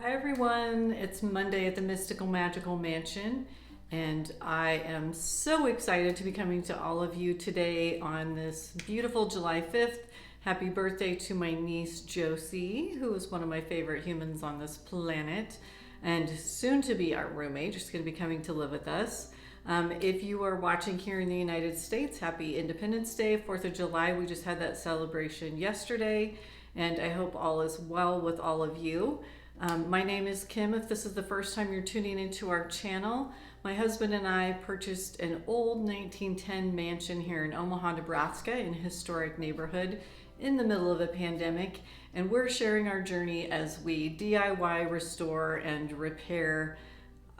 Hi everyone, it's Monday at the Mystical Magical Mansion, and I am so excited to be coming to all of you today on this beautiful July 5th. Happy birthday to my niece Josie, who is one of my favorite humans on this planet, and soon to be our roommate, just going to be coming to live with us. If you are watching here in the United States, happy Independence Day, 4th of July. We just had that celebration yesterday, and I hope all is well with all of you. My name is Kim. If this is the first time you're tuning into our channel, my husband and I purchased an old 1910 mansion here in Omaha, Nebraska, in a historic neighborhood in the middle of a pandemic, and we're sharing our journey as we DIY, restore, and repair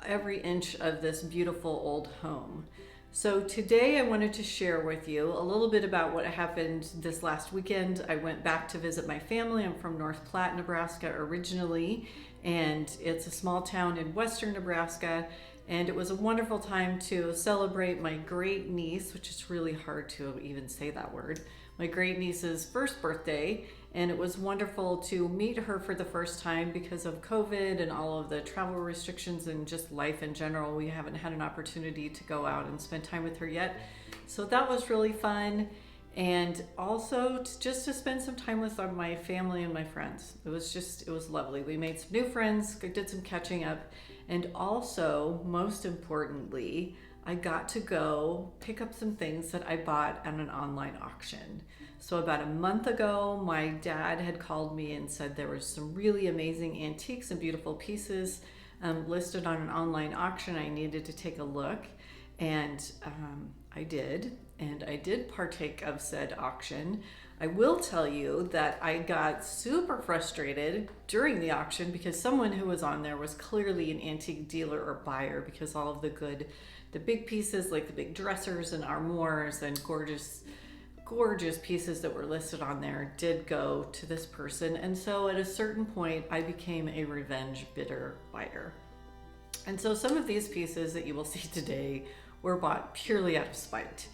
every inch of this beautiful old home. So today I wanted to share with you a little bit about what happened this last weekend. I went back to visit my family. I'm from North Platte, Nebraska originally, and it's a small town in western Nebraska. And it was a wonderful time to celebrate my great niece, which is really hard to even say that word, my great niece's first birthday. And it was wonderful to meet her for the first time because of COVID and all of the travel restrictions and just life in general. We haven't had an opportunity to go out and spend time with her yet. So that was really fun. And also just to spend some time with my family and my friends. It was lovely. We made some new friends, did some catching up. And also, most importantly, I got to go pick up some things that I bought at an online auction. So about a month ago, my dad had called me and said there was some really amazing antiques and beautiful pieces listed on an online auction. I needed to take a look, and I did partake of said auction. I will tell you that I got super frustrated during the auction because someone who was on there was clearly an antique dealer or buyer, because all of the big pieces like the big dressers and armoires and gorgeous pieces that were listed on there did go to this person. And so at a certain point, I became a revenge bidder buyer. And so some of these pieces that you will see today were bought purely out of spite.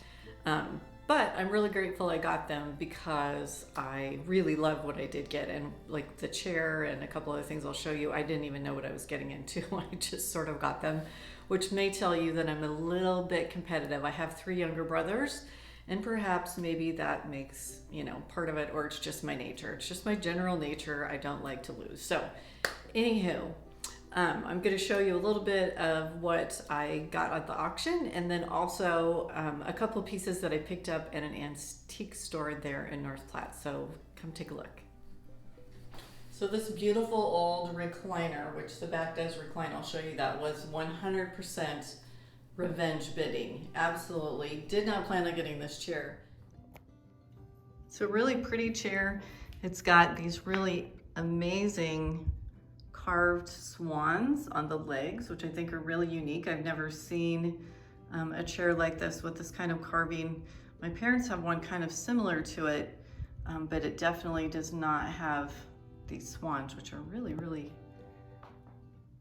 But I'm really grateful I got them because I really love what I did get. And like the chair and a couple other things I'll show you, I didn't even know what I was getting into. I just sort of got them, which may tell you that I'm a little bit competitive. I have 3 younger brothers, and perhaps maybe that makes, part of it, or it's just my nature. It's just my general nature. I don't like to lose. So anywho, I'm going to show you a little bit of what I got at the auction, and then also a couple pieces that I picked up at an antique store there in North Platte. So come take a look. So this beautiful old recliner, which the back does recline, I'll show you that, was 100% revenge bidding. Absolutely. Did not plan on getting this chair. It's a really pretty chair. It's got these really amazing carved swans on the legs, which I think are really unique. I've never seen a chair like this with this kind of carving. My parents have one kind of similar to it, but it definitely does not have these swans, which are really, really,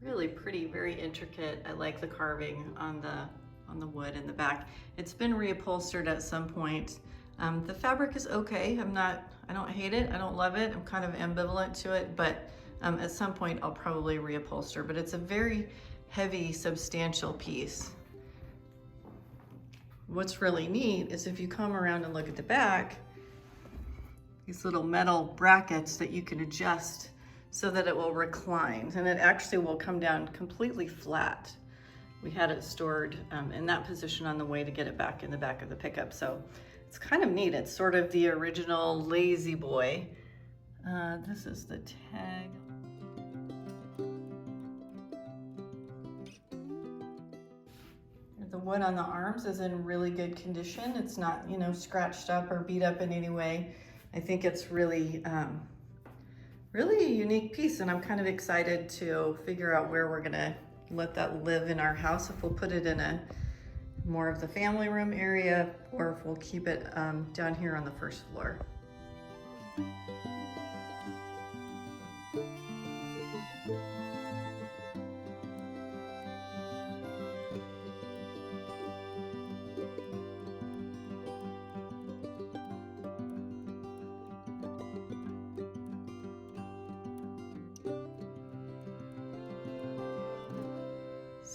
really pretty, very intricate. I like the carving on the wood in the back. It's been reupholstered at some point. The fabric is okay. I don't hate it. I don't love it. I'm kind of ambivalent to it, but at some point I'll probably reupholster, but it's a very heavy, substantial piece. What's really neat is if you come around and look at the back, these little metal brackets that you can adjust so that it will recline, and it actually will come down completely flat. We had it stored in that position on the way to get it back in the back of the pickup. So it's kind of neat. It's sort of the original Lazy Boy. This is the tag. The wood on the arms is in really good condition. It's not, scratched up or beat up in any way. I think it's really, really a unique piece, and I'm kind of excited to figure out where we're gonna let that live in our house, if we'll put it in a more of the family room area, or if we'll keep it down here on the first floor.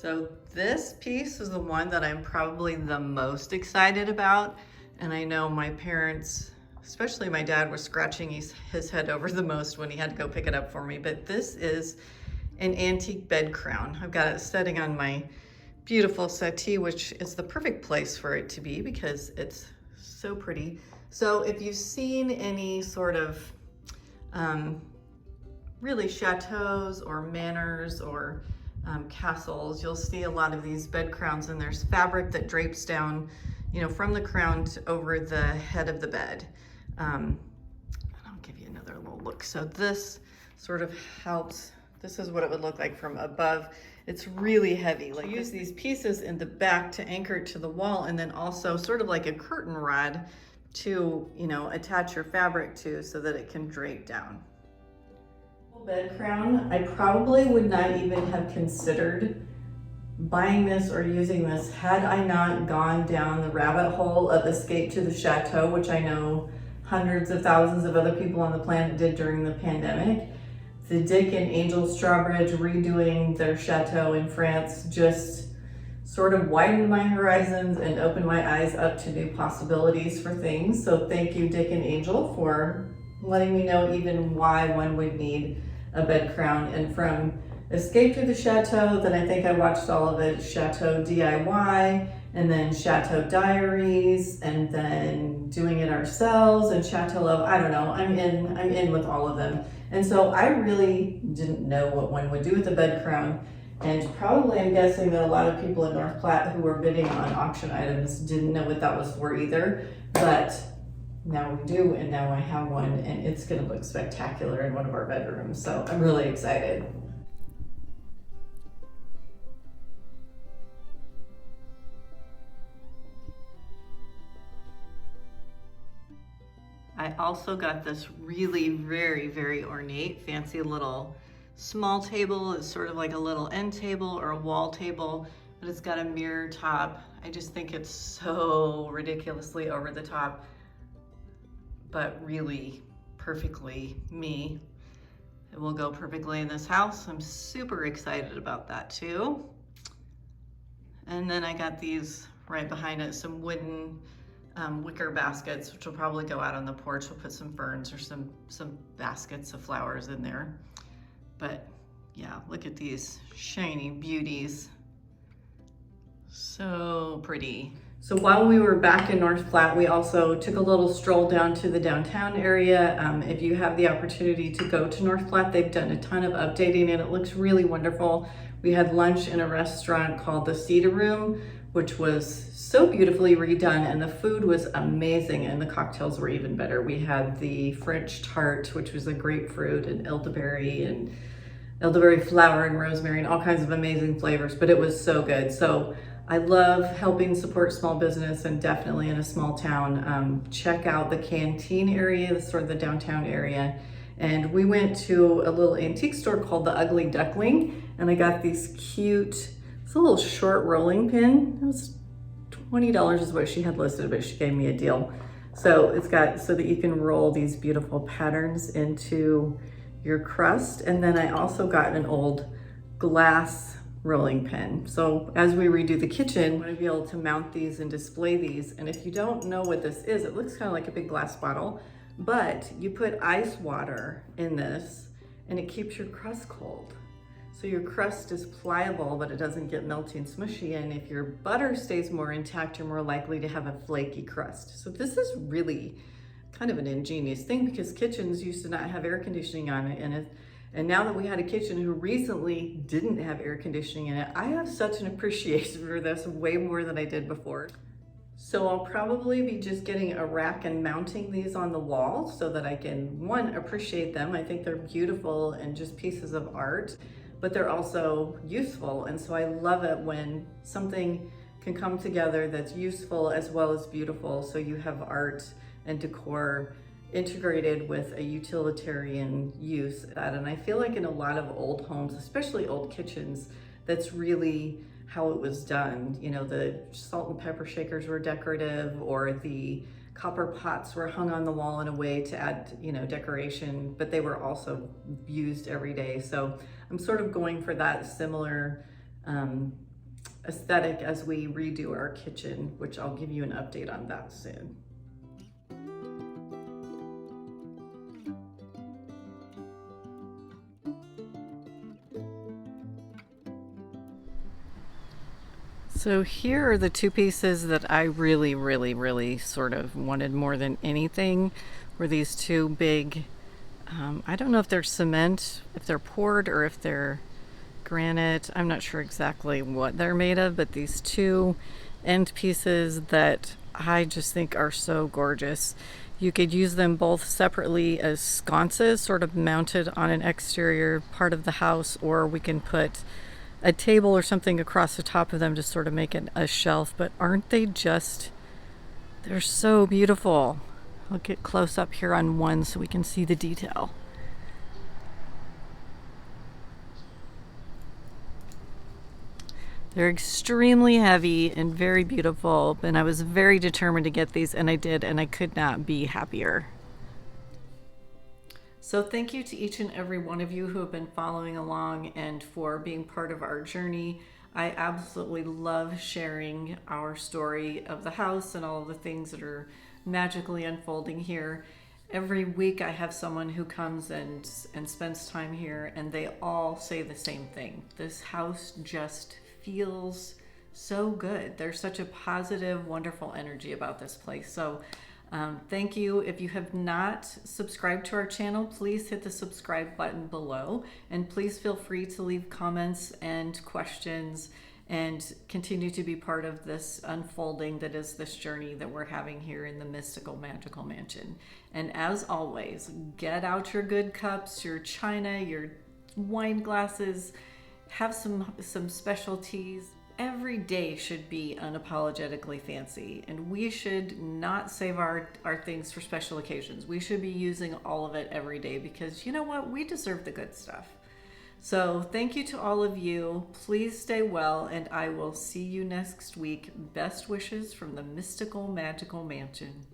So this piece is the one that I'm probably the most excited about. And I know my parents, especially my dad, was scratching his head over the most when he had to go pick it up for me. But this is an antique bed crown. I've got it sitting on my beautiful settee, which is the perfect place for it to be because it's so pretty. So if you've seen any sort of really chateaus or manors or castles, you'll see a lot of these bed crowns, and there's fabric that drapes down, from the crown to over the head of the bed. And I'll give you another little look. So this sort of helps. This is what it would look like from above. It's really heavy. Like, use these pieces in the back to anchor it to the wall, and then also sort of like a curtain rod to, attach your fabric to so that it can drape down. Bed crown, I probably would not even have considered buying this or using this had I not gone down the rabbit hole of Escape to the Chateau, which I know hundreds of thousands of other people on the planet did during the pandemic. The Dick and Angel Strawbridge redoing their chateau in France just sort of widened my horizons and opened my eyes up to new possibilities for things. So thank you, Dick and Angel, for letting me know even why one would need a bed crown. And from Escape to the Chateau, then I think I watched all of it, Chateau DIY, and then Chateau Diaries, and then Doing It Ourselves, and Chateau Love. I don't know, I'm in with all of them. And so I really didn't know what one would do with a bed crown. And probably I'm guessing that a lot of people in North Platte who were bidding on auction items didn't know what that was for either. But now we do, and now I have one, and it's gonna look spectacular in one of our bedrooms. So I'm really excited. I also got this really very, very ornate, fancy little small table. It's sort of like a little end table or a wall table, but it's got a mirror top. I just think it's so ridiculously over the top, but really perfectly me. It will go perfectly in this house. I'm super excited about that too. And then I got these right behind it, some wooden wicker baskets, which will probably go out on the porch. We'll put some ferns or some baskets of flowers in there. But yeah, look at these shiny beauties. So pretty. So while we were back in North Platte, we also took a little stroll down to the downtown area. If you have the opportunity to go to North Platte, they've done a ton of updating and it looks really wonderful. We had lunch in a restaurant called the Cedar Room, which was so beautifully redone, and the food was amazing, and the cocktails were even better. We had the French tart, which was a grapefruit and elderberry flower and rosemary and all kinds of amazing flavors, but it was so good. So I love helping support small business, and definitely in a small town. Check out the canteen area, sort of the downtown area. And we went to a little antique store called the Ugly Duckling, and I got these cute, it's a little short rolling pin. It was $20 is what she had listed, but she gave me a deal. So it's got so that you can roll these beautiful patterns into your crust. And then I also got an old glass rolling pin. So as we redo the kitchen, I'm gonna be able to mount these and display these. And if you don't know what this is, it looks kind of like a big glass bottle, but you put ice water in this and it keeps your crust cold. So your crust is pliable, but it doesn't get melty and smushy. And if your butter stays more intact, you're more likely to have a flaky crust. So this is really kind of an ingenious thing, because kitchens used to not have air conditioning on it. And now that we had a kitchen who recently didn't have air conditioning in it, I have such an appreciation for this, way more than I did before. So I'll probably be just getting a rack and mounting these on the wall so that I can, one, appreciate them. I think they're beautiful and just pieces of art, but they're also useful. And so I love it when something can come together that's useful as well as beautiful. So you have art and decor integrated with a utilitarian use. And I feel like in a lot of old homes, especially old kitchens, that's really how it was done. You know, the salt and pepper shakers were decorative, or the copper pots were hung on the wall in a way to add, decoration, but they were also used every day. So I'm sort of going for that similar aesthetic as we redo our kitchen, which I'll give you an update on that soon. So here are the two pieces that I really sort of wanted more than anything, were these two big, I don't know if they're cement, if they're poured or if they're granite. I'm not sure exactly what they're made of, but these two end pieces that I just think are so gorgeous. You could use them both separately as sconces, sort of mounted on an exterior part of the house, or we can put a table or something across the top of them to sort of make it a shelf. But aren't they just, they're so beautiful. I'll get close up here on one so we can see the detail. They're extremely heavy and very beautiful, and I was very determined to get these, and I did, and I could not be happier. So thank you to each and every one of you who have been following along and for being part of our journey. I absolutely love sharing our story of the house and all of the things that are magically unfolding here. Every week I have someone who comes and spends time here, and they all say the same thing. This house just feels so good. There's such a positive, wonderful energy about this place. So thank you. If you have not subscribed to our channel, please hit the subscribe button below, and please feel free to leave comments and questions and continue to be part of this unfolding that is this journey that we're having here in the mystical magical mansion. And as always, get out your good cups, your china, your wine glasses, have some special teas. Every day should be unapologetically fancy, and we should not save our things for special occasions. We should be using all of it every day, because you know what? We deserve the good stuff. So thank you to all of you. Please stay well, and I will see you next week. Best wishes from the mystical magical mansion.